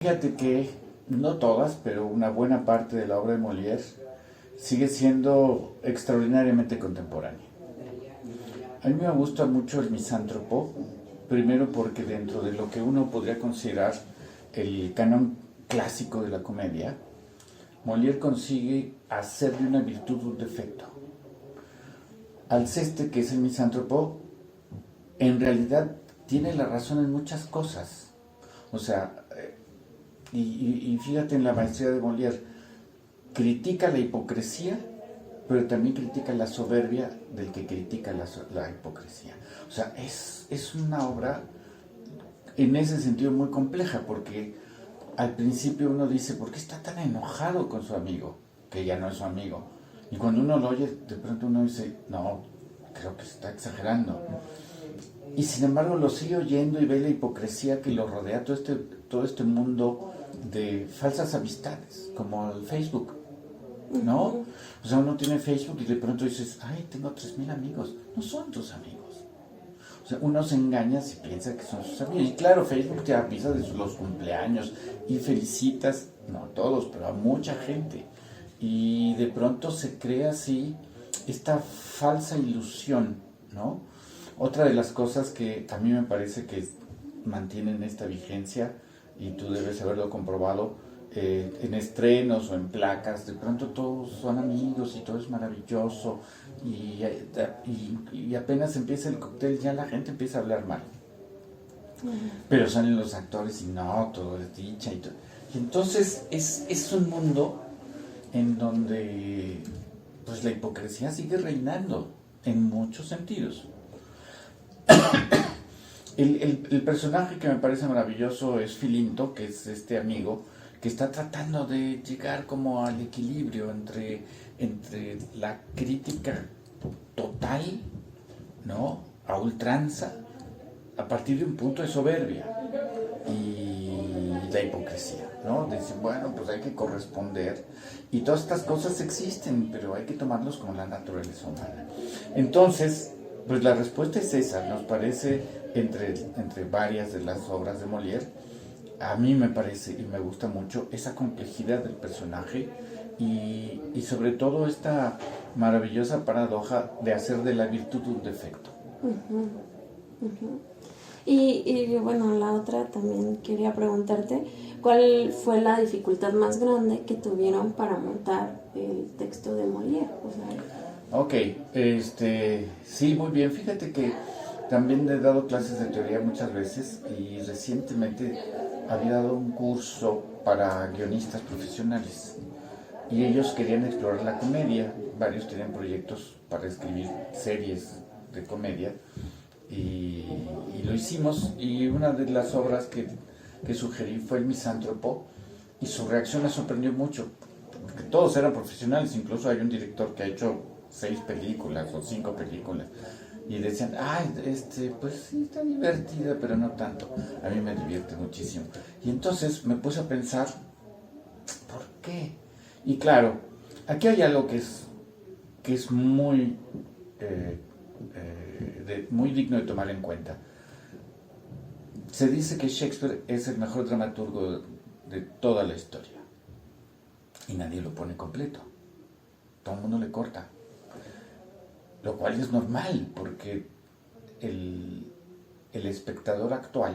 Fíjate que no todas, pero una buena parte de la obra de Molière sigue siendo extraordinariamente contemporánea. A mí me gusta mucho el misántropo, primero porque dentro de lo que uno podría considerar el canon clásico de la comedia, Molière consigue hacer de una virtud un defecto. Alceste, que es el misántropo, en realidad tiene la razón en muchas cosas. O sea, y fíjate en la maestría de Molière, critica la hipocresía, pero también critica la soberbia del que critica la hipocresía. O sea, es una obra en ese sentido muy compleja, porque al principio uno dice, ¿por qué está tan enojado con su amigo? Que ya no es su amigo. Y cuando uno lo oye, de pronto uno dice, no, creo que se está exagerando. Y sin embargo lo sigue oyendo y ve la hipocresía que lo rodea, todo este mundo de falsas amistades, como el Facebook, ¿no? O sea, uno tiene Facebook y de pronto dices, ay, tengo 3,000 amigos. No son tus amigos. O sea, uno se engaña si piensa que son sus amigos. Y claro, Facebook te avisa de los cumpleaños y felicitas, no a todos, pero a mucha gente. Y de pronto se crea así esta falsa ilusión, ¿no? Otra de las cosas que a mí me parece que mantienen esta vigencia, y tú debes haberlo comprobado, en estrenos o en placas, de pronto todos son amigos y todo es maravilloso, y apenas empieza el cóctel ya la gente empieza a hablar mal. Pero salen los actores y no, todo es dicha y todo. Y entonces es un mundo en donde pues la hipocresía sigue reinando en muchos sentidos. El personaje que me parece maravilloso es Filinto, que es este amigo que está tratando de llegar como al equilibrio entre la crítica total, ¿no?, a ultranza, a partir de un punto de soberbia, y la hipocresía, ¿no? Dicen, bueno, pues hay que corresponder, y todas estas cosas existen, pero hay que tomarlos como la naturaleza humana. Entonces, pues la respuesta es esa, nos parece, entre varias de las obras de Molière, a mí me parece y me gusta mucho esa complejidad del personaje y sobre todo esta maravillosa paradoja de hacer de la virtud un defecto. Y bueno, la otra también quería preguntarte, ¿cuál fue la dificultad más grande que tuvieron para montar el texto de Molière? O sea, Ok, sí, muy bien. Fíjate que también he dado clases de teoría muchas veces y recientemente había dado un curso para guionistas profesionales y ellos querían explorar la comedia. Varios tenían proyectos para escribir series de comedia y lo hicimos, y una de las obras que sugerí fue El Misántropo, y su reacción me sorprendió mucho porque todos eran profesionales. Incluso hay un director que ha hecho 6 películas o 5 películas y decían, ay, pues sí está divertida, pero no tanto. A mí me divierte muchísimo. Y entonces me puse a pensar, ¿por qué? Y claro, aquí hay algo que es muy muy digno de tomar en cuenta. Se dice que Shakespeare es el mejor dramaturgo de toda la historia y nadie lo pone completo, todo el mundo le corta, lo cual es normal porque el espectador actual,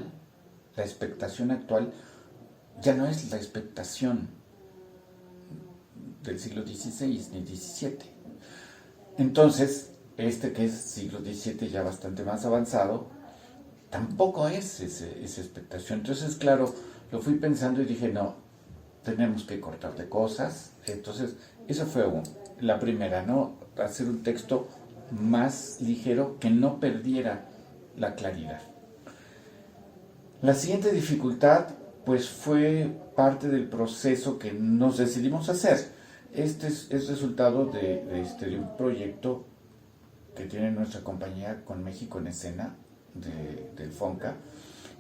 la expectación actual ya no es la expectación del siglo XVI ni XVII. Entonces, que es siglo XVII ya bastante más avanzado, tampoco es esa expectación. Entonces, claro, lo fui pensando y dije, no, tenemos que cortarle cosas. Entonces, eso fue la primera, ¿no? Hacer un texto más ligero que no perdiera la claridad. La siguiente dificultad, pues, fue parte del proceso que nos decidimos hacer. Este es resultado de un proyecto que tiene nuestra compañía con México en Escena, del FONCA,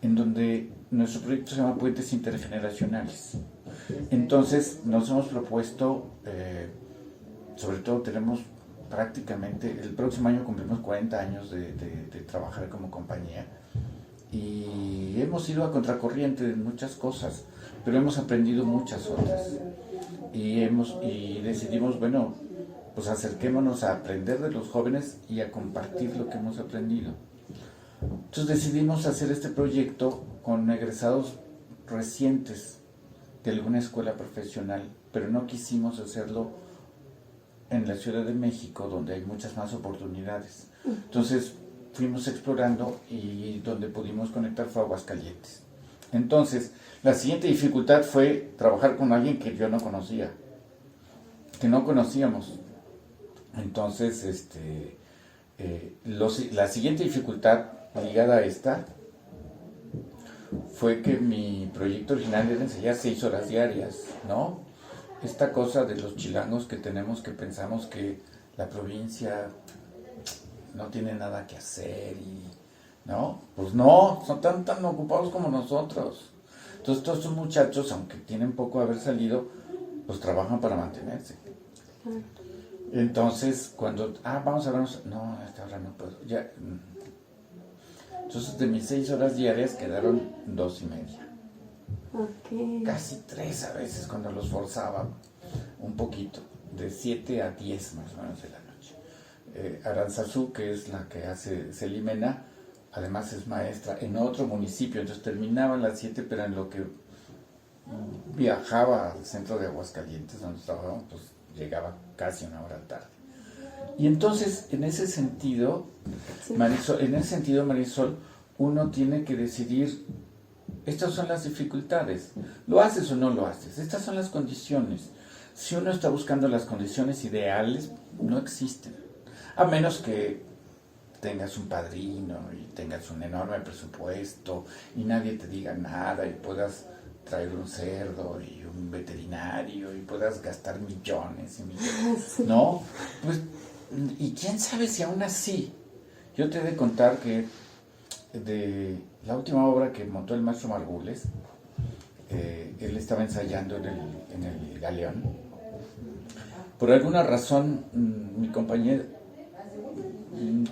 en donde nuestro proyecto se llama Puentes Intergeneracionales. Entonces nos hemos propuesto, sobre todo tenemos prácticamente, el próximo año cumplimos 40 años de trabajar como compañía, y hemos ido a contracorriente en muchas cosas, pero hemos aprendido muchas otras. Y decidimos, bueno, pues acerquémonos a aprender de los jóvenes y a compartir lo que hemos aprendido. Entonces decidimos hacer este proyecto con egresados recientes de alguna escuela profesional, pero no quisimos hacerlo en la Ciudad de México, donde hay muchas más oportunidades. Entonces fuimos explorando y donde pudimos conectar fue Aguascalientes. Entonces, la siguiente dificultad fue trabajar con alguien que yo no conocía, que no conocíamos. Entonces, la siguiente dificultad ligada a esta fue que mi proyecto original era ensayar 6 horas diarias, ¿no? Esta cosa de los chilangos que tenemos, que pensamos que la provincia no tiene nada que hacer y, ¿no? Pues no, son tan ocupados como nosotros. Entonces todos estos muchachos, aunque tienen poco de haber salido, pues trabajan para mantenerse. Entonces, cuando, vamos a vernos, no, a esta hora no puedo, ya. Entonces, de mis 6 horas diarias quedaron 2:30. Okay. Casi 3 a veces cuando los forzaba un poquito, de 7 a 10 más o menos de la noche. Aranzazú, que es la que hace Celimena, además es maestra en otro municipio, entonces terminaba a las 7, pero en lo que viajaba al centro de Aguascalientes, donde trabajaba, pues llegaba casi una hora tarde. Y entonces, en ese sentido, Marisol, uno tiene que decidir, estas son las dificultades, ¿lo haces o no lo haces? Estas son las condiciones. Si uno está buscando las condiciones ideales, no existen. A menos que tengas un padrino y tengas un enorme presupuesto y nadie te diga nada y puedas traer un cerdo y un veterinario y puedas gastar millones y millones, ¿no? Pues, y quién sabe si aún así. Yo te he de contar que de la última obra que montó el maestro Margules, él estaba ensayando en el Galeón. Por alguna razón, mi compañero,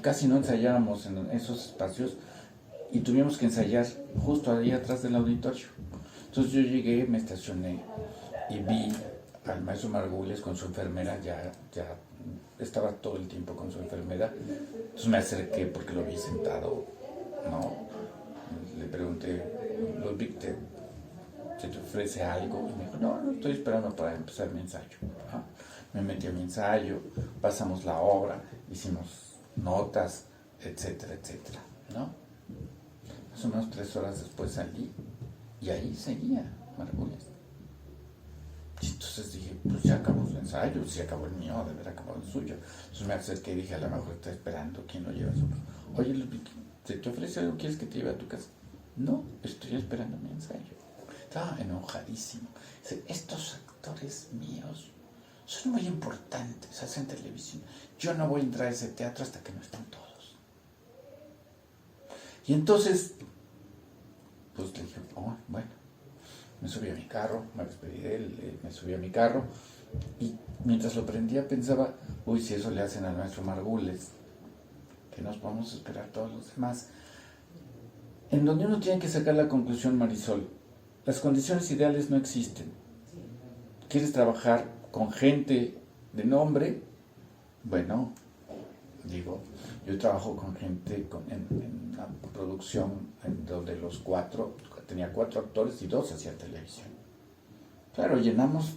casi no ensayábamos en esos espacios y tuvimos que ensayar justo ahí atrás del auditorio. Entonces yo llegué, me estacioné y vi al maestro Margules con su enfermera, ya estaba todo el tiempo con su enfermera. Entonces me acerqué porque lo vi sentado, ¿no? Le pregunté, Ludwig, ¿se te ofrece algo? Y me dijo, no, estoy esperando para empezar mi ensayo. Me metí a mi ensayo, pasamos la obra, hicimos notas, etcétera, etcétera, ¿no? Más o menos 3 horas después salí y ahí seguía Margules. Y entonces dije, pues ya acabó su ensayo, si acabó el mío, debe haber acabado el suyo. Entonces me acerqué y dije, a lo mejor está esperando quién lo lleva a su... Oye, Ludwig, ¿se te ofrece algo? ¿Quieres que te lleve a tu casa? No, estoy esperando mi ensayo. Estaba enojadísimo. Dice, estos actores míos son muy importantes, hacen televisión. Yo no voy a entrar a ese teatro hasta que no estén todos. Y entonces, pues le dije, bueno, me subí a mi carro, me despedí de él, me subí a mi carro y mientras lo prendía pensaba, si eso le hacen al maestro Margules, que nos podemos esperar todos los demás. En donde uno tiene que sacar la conclusión, Marisol, las condiciones ideales no existen. ¿Quieres trabajar con gente de nombre? Bueno, yo trabajo con gente en una producción en donde tenía 4 actores y 2 hacían televisión. Claro, llenamos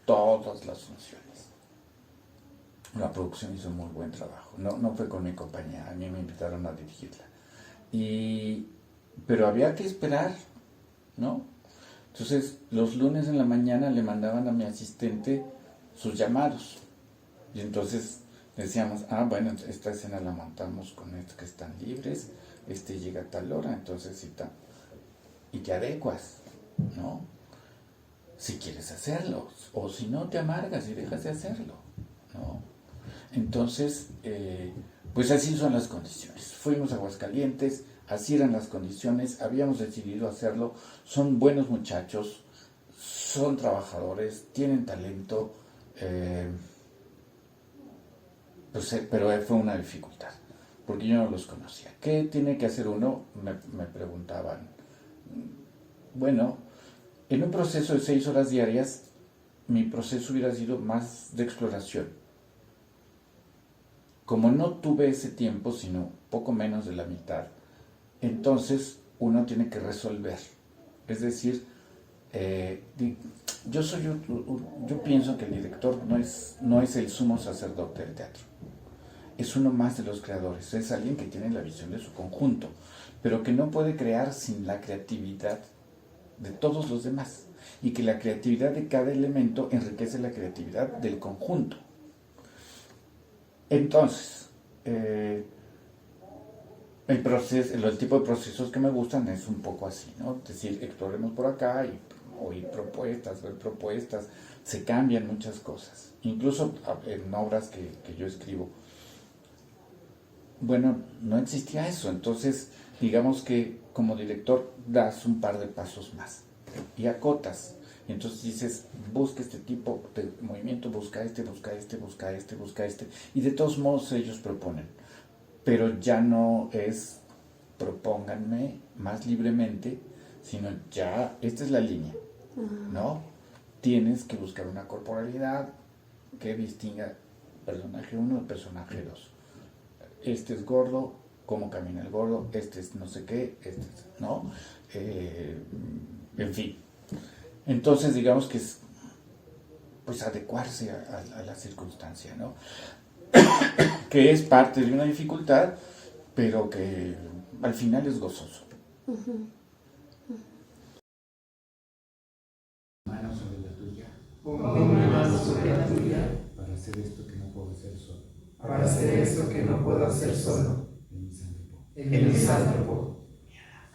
todas las funciones. La producción hizo un muy buen trabajo. No fue con mi compañía, a mí me invitaron a dirigirla. Pero había que esperar, ¿no? Entonces, los lunes en la mañana le mandaban a mi asistente sus llamados. Y entonces decíamos, bueno, esta escena la montamos con estos que están libres, llega a tal hora, entonces y te adecuas, ¿no? Si quieres hacerlo, o si no te amargas y dejas de hacerlo, ¿no? Entonces, pues así son las condiciones. Fuimos a Aguascalientes, así eran las condiciones, habíamos decidido hacerlo, son buenos muchachos, son trabajadores, tienen talento, pero fue una dificultad, porque yo no los conocía. ¿Qué tiene que hacer uno? Me preguntaban. Bueno, En un proceso de 6 horas diarias, mi proceso hubiera sido más de exploración. Como no tuve ese tiempo, sino poco menos de la mitad, entonces uno tiene que resolver. Es decir, yo pienso que el director no es el sumo sacerdote del teatro. Es uno más de los creadores. Es alguien que tiene la visión de su conjunto, pero que no puede crear sin la creatividad de todos los demás. Y que la creatividad de cada elemento enriquece la creatividad del conjunto. Entonces, el tipo de procesos que me gustan es un poco así, ¿no? Es decir, exploremos por acá y oír propuestas, ver propuestas, se cambian muchas cosas. Incluso en obras que yo escribo, bueno, no existía eso. Entonces, digamos que como director das un par de pasos más y acotas. Y entonces dices, busca este tipo de movimiento, busca este. Y de todos modos ellos proponen. Pero ya no es propónganme más libremente, sino ya, esta es la línea, ¿no? Tienes que buscar una corporalidad que distinga personaje 1 de personaje 2. Este es gordo, cómo camina el gordo, este es no sé qué, ¿no? En fin. Entonces, digamos que es pues adecuarse a la circunstancia, ¿no? Que es parte de una dificultad, pero que al final es gozoso. Mano sobre la tuya. Pongo mi mano sobre la tuya. Para hacer esto que no puedo hacer solo. Para hacer esto que no puedo hacer solo. El misántropo. El misántropo. Mierda.